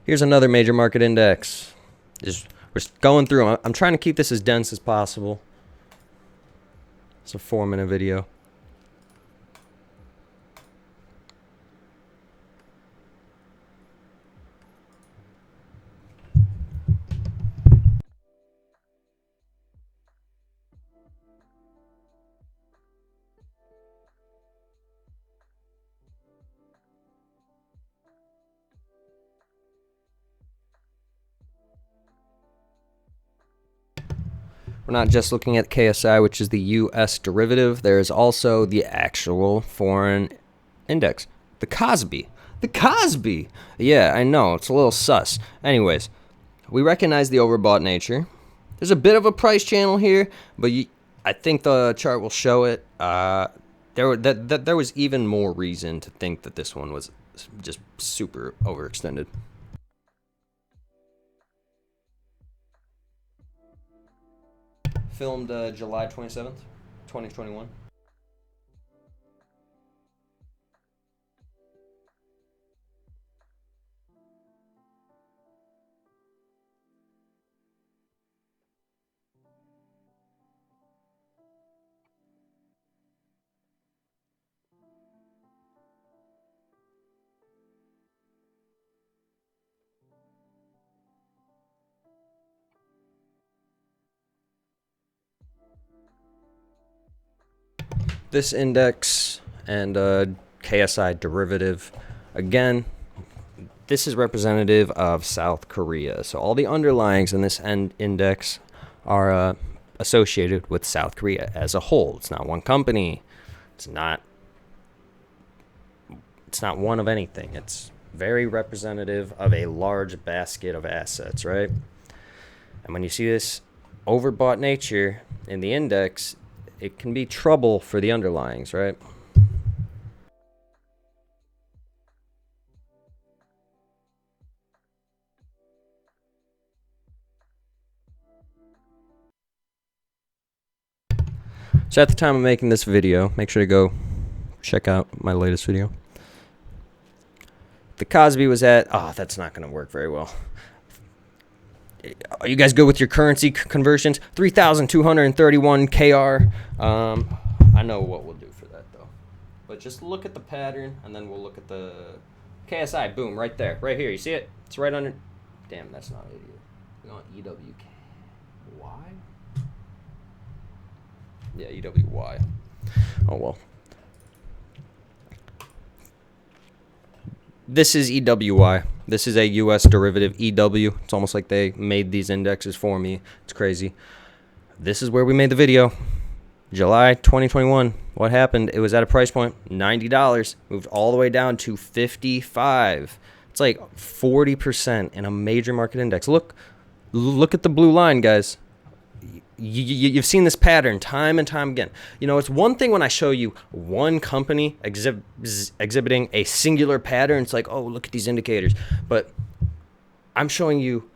Here's another major market index. We're going through them. I'm trying to keep this as dense as possible. It's a 4-minute video. We're not just looking at KSI, which is the US derivative. There is also the actual foreign index, the Kospi. The Kospi! Yeah, I know, it's a little sus. Anyways, we recognize the overbought nature. There's a bit of a price channel here, but I think the chart will show it. There was even more reason to think that this one was just super overextended. Filmed July 27th, 2021. This index and KSI derivative, again, this is representative of South Korea. So all the underlyings in this index are associated with South Korea as a whole. It's not one company. It's not one of anything. It's very representative of a large basket of assets, right? And when you see this overbought nature in the index, it can be trouble for the underlyings, right? So at the time of making this video, make sure to go check out my latest video. The Kospi was at, that's not going to work very well. Are you guys good with your currency conversions? 3,231 KR. I know what we'll do for that, though. But just look at the pattern, and then we'll look at the KSI. Boom, right there. Right here. You see it? It's right under. Damn, that's not it. You want EWY? Yeah, EWY. Oh, well. This is EWY. This is a US derivative, EW. It's almost like they made these indexes for me. It's crazy. This is where we made the video. July 2021. What happened? It was at a price point, $90. Moved all the way down to $55. It's like 40% in a major market index. Look at the blue line, guys. You've seen this pattern time and time again. You know, it's one thing when I show you one company exhibiting a singular pattern. It's like, oh, look at these indicators. But I'm showing you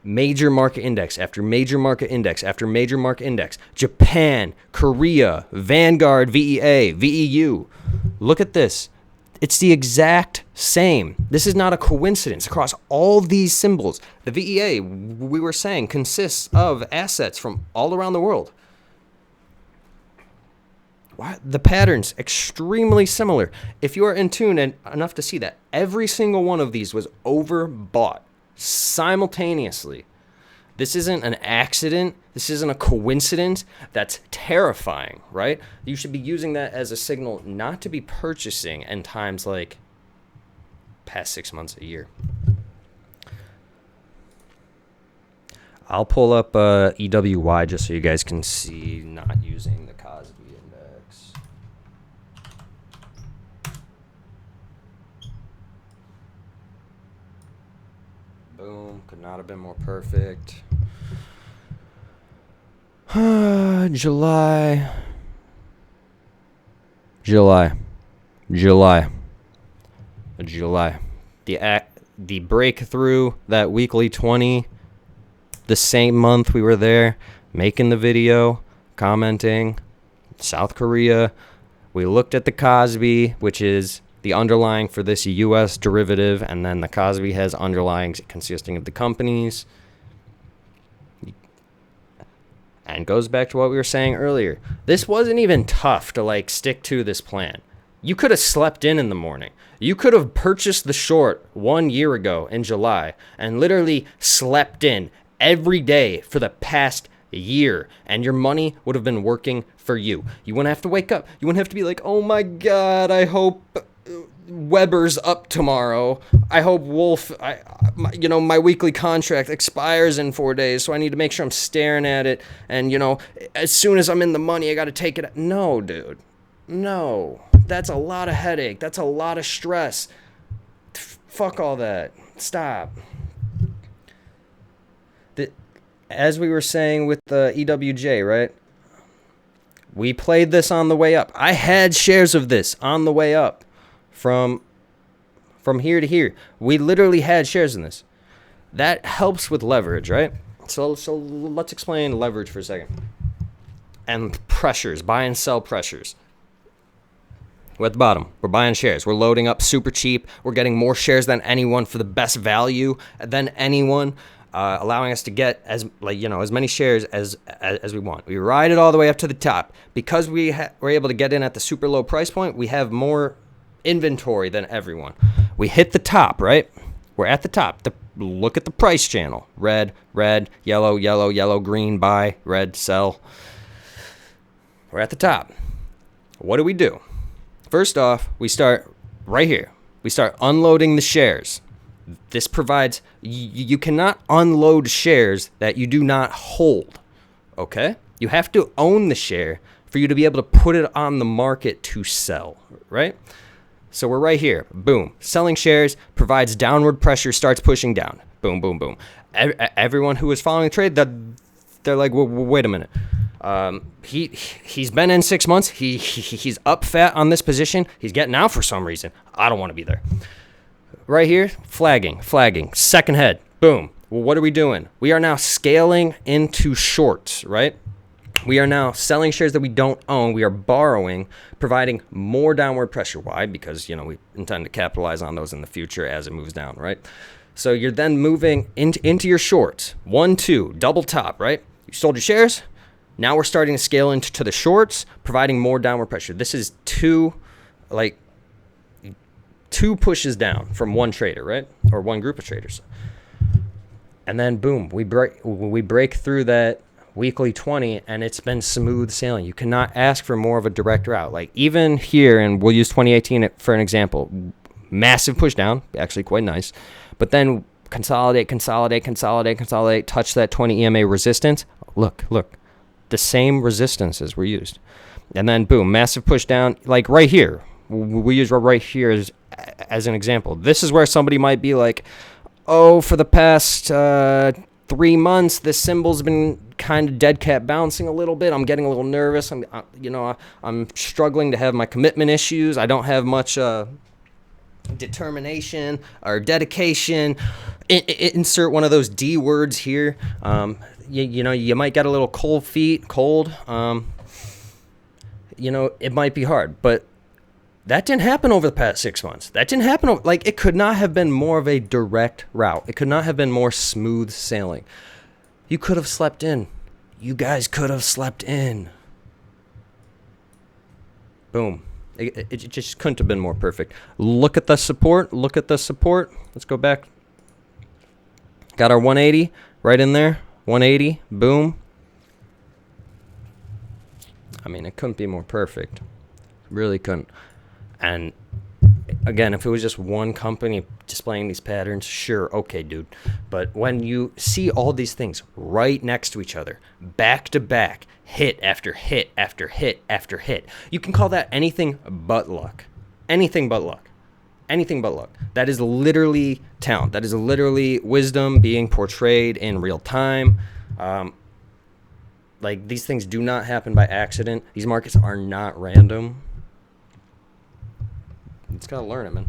major market index after major market index after major market index. Japan, Korea, Vanguard, VEA, VEU. Look at this. It's the exact same. This is not a coincidence across all these symbols. The VEA, we were saying, consists of assets from all around the world. The pattern's extremely similar. If you are in tune enough to see that, every single one of these was overbought simultaneously. This isn't an accident. This isn't a coincidence. That's terrifying, right? You should be using that as a signal not to be purchasing in times like past 6 months, a year. I'll pull up EWY just so you guys can see not using the Kospi index. Boom. Could not have been more perfect. July. The breakthrough, that weekly 20, the same month we were there, making the video, commenting, South Korea. We looked at the Kospi, which is the underlying for this U.S. derivative, and then the Kospi has underlyings consisting of the companies. And goes back to what we were saying earlier. This wasn't even tough to like stick to this plan. You could have slept in the morning. You could have purchased the short 1 year ago in July and literally slept in every day for the past year, and your money would have been working for you. You wouldn't have to wake up. You wouldn't have to be like, oh my God, I hope Weber's up tomorrow. I hope Wolf, my weekly contract expires in 4 days, so I need to make sure I'm staring at it. And, as soon as I'm in the money, I got to take it. No, dude. No. That's a lot of headache. That's a lot of stress. Fuck all that. Stop. As we were saying with the EWJ, right? We played this on the way up. I had shares of this on the way up. From here to here, we literally had shares in this. That helps with leverage, right? So let's explain leverage for a second. And pressures, buy and sell pressures. We're at the bottom. We're buying shares. We're loading up super cheap. We're getting more shares than anyone for the best value than anyone, allowing us to get as many shares as we want. We ride it all the way up to the top because we're able to get in at the super low price point. We have more inventory than everyone. We hit the top, right? We're at the top. Look at the price channel. Red, yellow, yellow, yellow, green, buy, red, sell. We're at the top. What do? First off, we start right here. We start unloading the shares. This provides, you cannot unload shares that you do not hold, okay? You have to own the share for you to be able to put it on the market to sell, right? So we're right here. Boom. Selling shares provides downward pressure, starts pushing down. Boom, boom, boom. Everyone who is following the trade, they're like, wait a minute. He's been in 6 months. He's up fat on this position. He's getting out for some reason. I don't want to be there. Right here, flagging. Second head. Boom. Well, what are we doing? We are now scaling into shorts, right? We are now selling shares that we don't own. We are borrowing, providing more downward pressure. Why? Because, we intend to capitalize on those in the future as it moves down, right? So you're then moving into your shorts. 1, 2, double top, right? You sold your shares. Now we're starting to scale into the shorts, providing more downward pressure. This is two pushes down from one trader, right? Or one group of traders. And then boom, we break through that weekly 20, and it's been smooth sailing. You cannot ask for more of a direct route. Like even here, and we'll use 2018 for an example, massive push down, actually quite nice, but then consolidate, touch that 20 EMA resistance. Look, the same resistances were used. And then boom, massive push down, like right here. We use right here as an example. This is where somebody might be like, oh, for the past 3 months, this symbol's been kind of dead cat bouncing a little bit. I'm getting a little nervous. I'm struggling to have my commitment issues. I don't have much determination or dedication. Insert one of those D words here. You might get a little cold feet. It might be hard, but that didn't happen over the past 6 months. That didn't happen. It could not have been more of a direct route. It could not have been more smooth sailing. You could have slept in. You guys could have slept in. Boom. It just couldn't have been more perfect. Look at the support. Let's go back. Got our 180 right in there. 180. Boom. I mean, it couldn't be more perfect. Really couldn't. And again, if it was just one company displaying these patterns, sure, okay, dude. But when you see all these things right next to each other, back to back, hit after hit after hit after hit, you can call that anything but luck. Anything but luck. That is literally talent. That is literally wisdom being portrayed in real time. These things do not happen by accident. These markets are not random. It's gotta learn it, man.